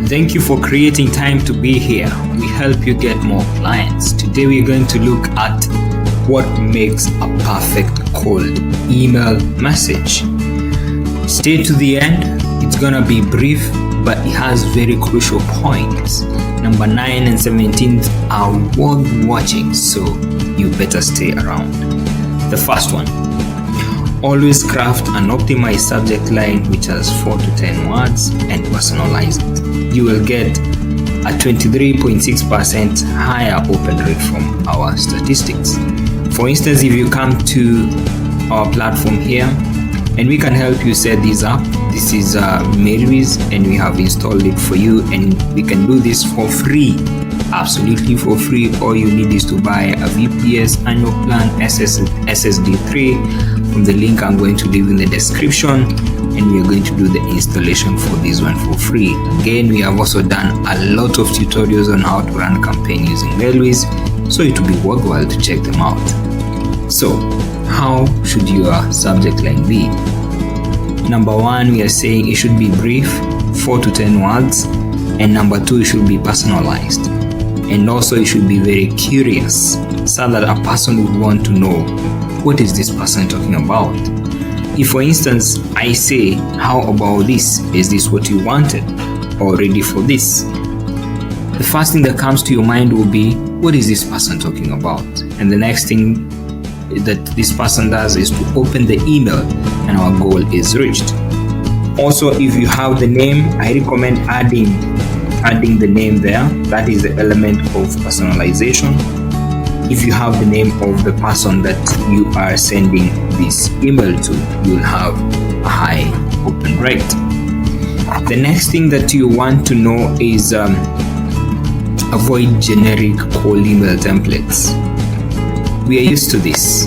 Thank you for creating time to be here. We help you get more clients. Today we're going to look at what makes a perfect cold email message. Stay to the end. It's gonna be brief, but it has very crucial points. Number 9 and 17 are worth watching, so you better stay around. The first one, always craft an optimized subject line which has 4 to 10 words and personalize it. You will get a 23.6% higher open rate from our statistics. For instance, if you come to our platform here, and we can help you set this up. This is Mary's, and we have installed it for you, and we can do this for free, absolutely for free. All you need is to buy a VPS annual plan SSD3 from the link I'm going to leave in the description, and we are going to do the installation for this one for free. Again, we have also done a lot of tutorials on how to run a campaign using Mailwiz, so it will be worthwhile to check them out. So, how should your subject line be? Number 1, we are saying it should be brief, 4 to 10 words, and number 2, it should be personalized, and also it should be very curious, so that a person would want to know, what is this person talking about? If, for instance, I say, how about this? Is this what you wanted? Or ready for this? The first thing that comes to your mind will be, what is this person talking about? And the next thing that this person does is to open the email, and our goal is reached. Also, if you have the name, I recommend adding the name there. That is the element of personalization. If you have the name of the person that you are sending this email to, you'll have a high open rate. The next thing that you want to know is avoid generic cold email templates. We are used to this.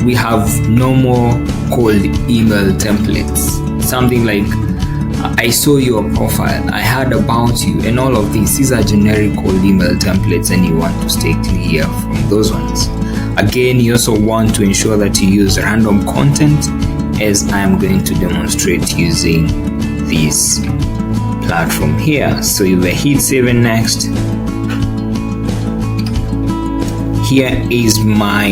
We have no more cold email templates. Something like, I saw your profile, I heard about you, and all of these. These are generic cold email templates, and you want to stay clear from those ones. Again, you also want to ensure that you use random content, as I am going to demonstrate using this platform here. So if I hit save and next, here is my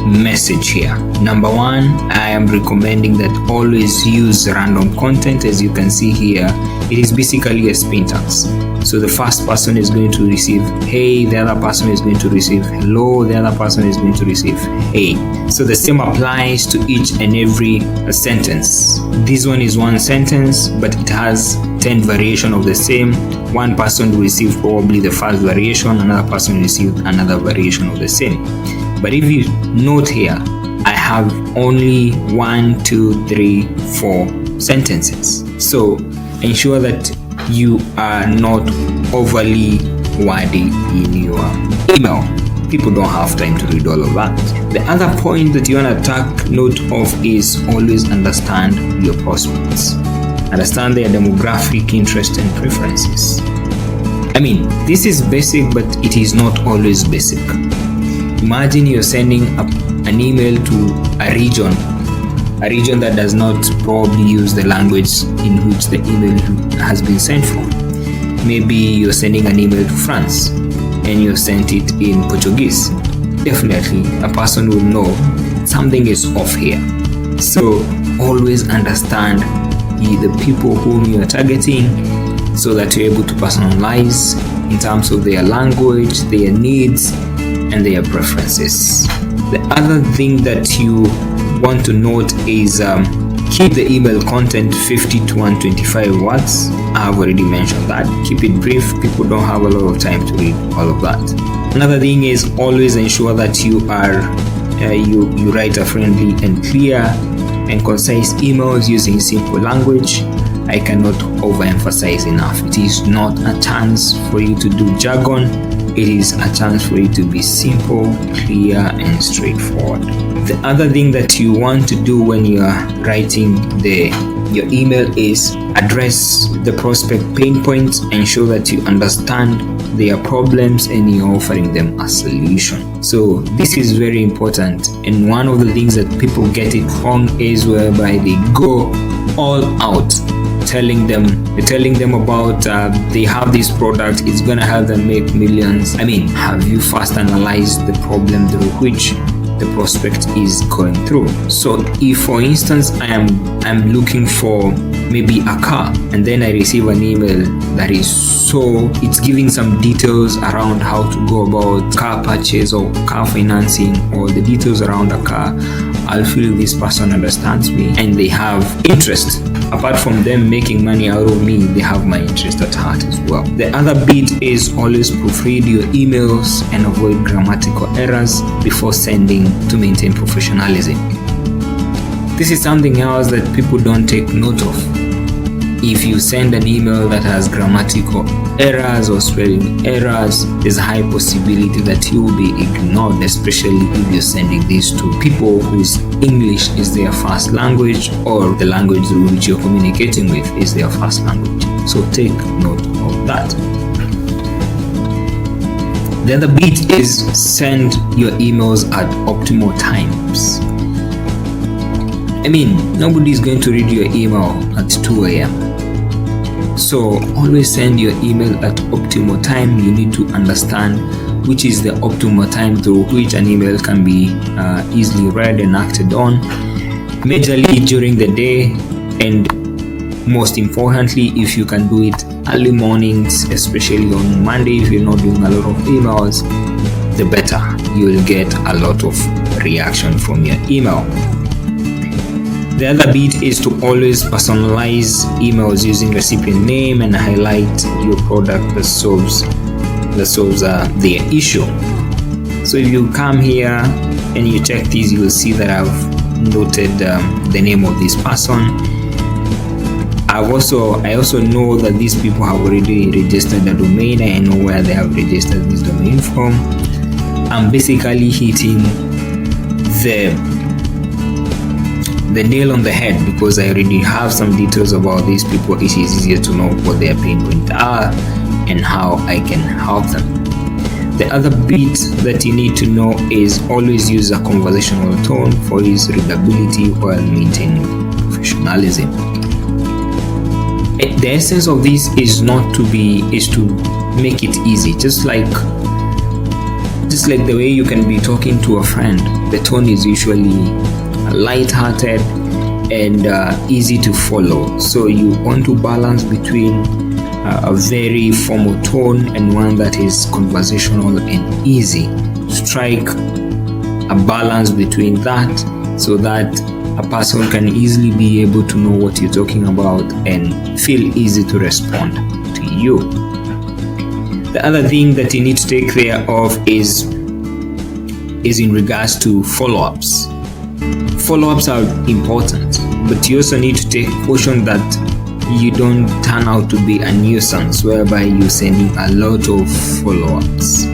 message here. Number 1, I am recommending that always use random content. As you can see here, it is basically a syntax. So the first person is going to receive hey, the other person is going to receive hello, the other person is going to receive hey. So the same applies to each and every sentence. This one is one sentence, but it has 10 variation of the same. One person will receive probably the first variation, another person will receive another variation of the same. But if you note here, I have only 1, 2, 3, 4 sentences. So ensure that you are not overly wordy in your email. People don't have time to read all of that. The other point that you want to take note of is always understand your prospects. Understand their demographic, interest, and preferences. I mean, this is basic, but it is not always basic. Imagine you're sending an email to a region that does not probably use the language in which the email has been sent from. Maybe you're sending an email to France and you sent it in Portuguese. Definitely, a person will know something is off here. So always understand the people whom you are targeting, so that you're able to personalize in terms of their language, their needs, and their preferences. The other thing that you want to note is keep the email content 50 to 125 words. I have already mentioned that. Keep it brief. People don't have a lot of time to read all of that. Another thing is always ensure that you write a friendly and clear and concise emails using simple language. I cannot overemphasize enough. It is not a chance for you to do jargon. It is a chance for you to be simple, clear, and straightforward. The other thing that you want to do when you are writing your email is address the prospect pain points, ensure that you understand their problems and you're offering them a solution. So this is very important, and one of the things that people get it wrong is whereby they go all out telling them about they have this product, it's gonna help them make millions. I mean, have you first analyzed the problem through which the prospect is going through? So if, for instance, I'm looking for maybe a car, and then I receive an email that it's giving some details around how to go about car purchase or car financing, or the details around a car, I'll feel this person understands me and they have interest. Apart from them making money out of me, they have my interest at heart as well. The other bit is always proofread your emails and avoid grammatical errors before sending to maintain professionalism. This is something else that people don't take note of. If you send an email that has grammatical errors or spelling errors, there's a high possibility that you will be ignored, especially if you're sending this to people whose English is their first language, or the language through which you're communicating with is their first language. So take note of that. The other bit is send your emails at optimal times. I mean, nobody's going to read your email at 2 a.m. So always send your email at optimal time. You need to understand which is the optimal time through which an email can be easily read and acted on, majorly during the day, and most importantly, if you can do it early mornings, especially on Monday. If you're not doing a lot of emails, the better. You will get a lot of reaction from your email. The other bit is to always personalize emails using recipient name and highlight your product that solves their issue. So if you come here and you check these, you will see that I've noted the name of this person. I also know that these people have already registered a domain. I know where they have registered this domain from. I'm basically hitting the nail on the head because I already have some details about these people. It is easier to know what their pain points are and how I can help them. The other bit that you need to know is always use a conversational tone for his readability while maintaining professionalism. The essence of this is to make it easy, just like the way you can be talking to a friend. The tone is usually light-hearted and easy to follow. So you want to balance between a very formal tone and one that is conversational and easy. Strike a balance between that so that a person can easily be able to know what you're talking about and feel easy to respond to you. The other thing that you need to take care of is in regards to follow-ups. Follow-ups are important, but you also need to take caution that you don't turn out to be a nuisance whereby you're sending a lot of follow-ups.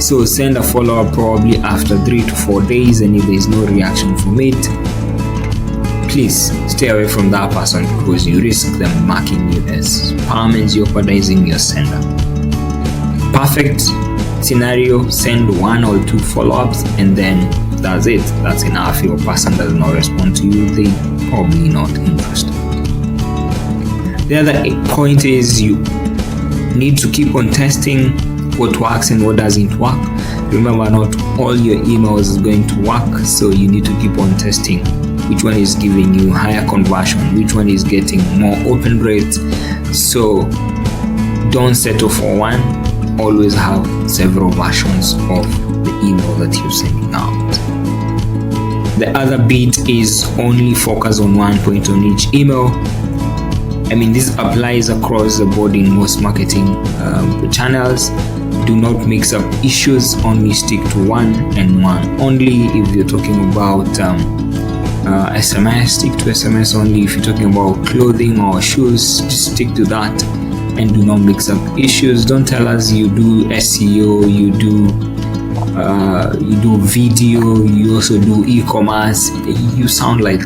So send a follow-up probably after 3 to 4 days, and if there is no reaction from it, please stay away from that person because you risk them marking you as spam and jeopardizing your sender. Perfect scenario, send 1 or 2 follow-ups and then that's it. That's enough. If a person does not respond to you, they probably not interested. The other point is you need to keep on testing what works and what doesn't work. Remember, not all your emails is going to work, so you need to keep on testing which one is giving you higher conversion, which one is getting more open rates. So don't settle for one. Always have several versions of the email that you're sending out. The other bit is only focus on one point on each email. I mean, this applies across the board in most marketing channels. Do not mix up issues, only stick to one and one only. If you're talking about SMS, stick to SMS only. If you're talking about clothing or shoes, just stick to that and do not mix up issues. Don't tell us you do SEO, you do video, you also do e-commerce. You sound like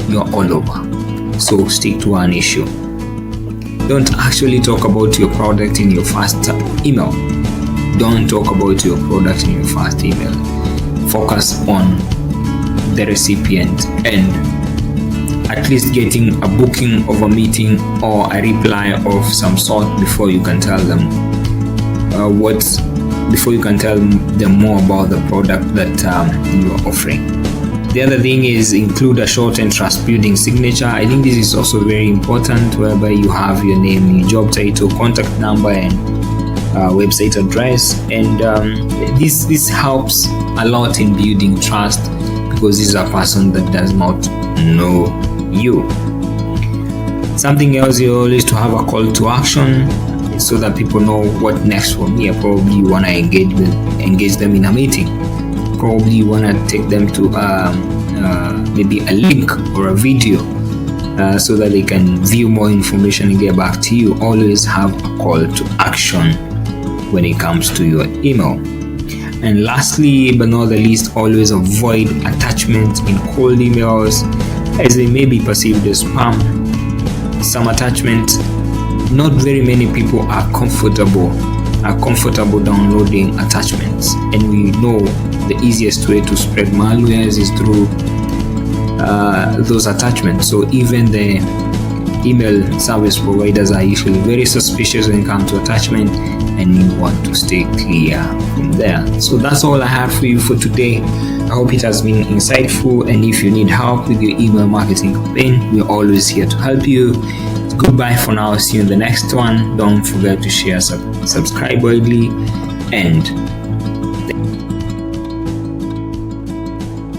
you're all over. So stick to one issue. Don't actually talk about your product in your first email. Don't talk about your product in your first email. Focus on the recipient and at least getting a booking of a meeting or a reply of some sort before you can tell them more about the product that you are offering. The other thing is include a short and trust-building signature. I think this is also very important, whereby you have your name, your job title, contact number, and website address. And this helps a lot in building trust, because this is a person that does not know you. Something else is always to have a call to action, so that people know what next from here. Probably you want to engage them in a meeting. Probably you want to take them to maybe a link or a video so that they can view more information and get back to you. Always have a call to action when it comes to your email. And lastly, but not the least, always avoid attachments in cold emails, as they may be perceived as spam. Some attachments, not very many people are comfortable downloading attachments, and we know the easiest way to spread malwares is through those attachments. So even the email service providers are usually very suspicious when it comes to attachment, and you want to stay clear from there. So that's all I have for you for today. I hope it has been insightful, and if you need help with your email marketing campaign, we're always here to help you. Goodbye for now. See you in the next one. Don't forget to share, subscribe widely, and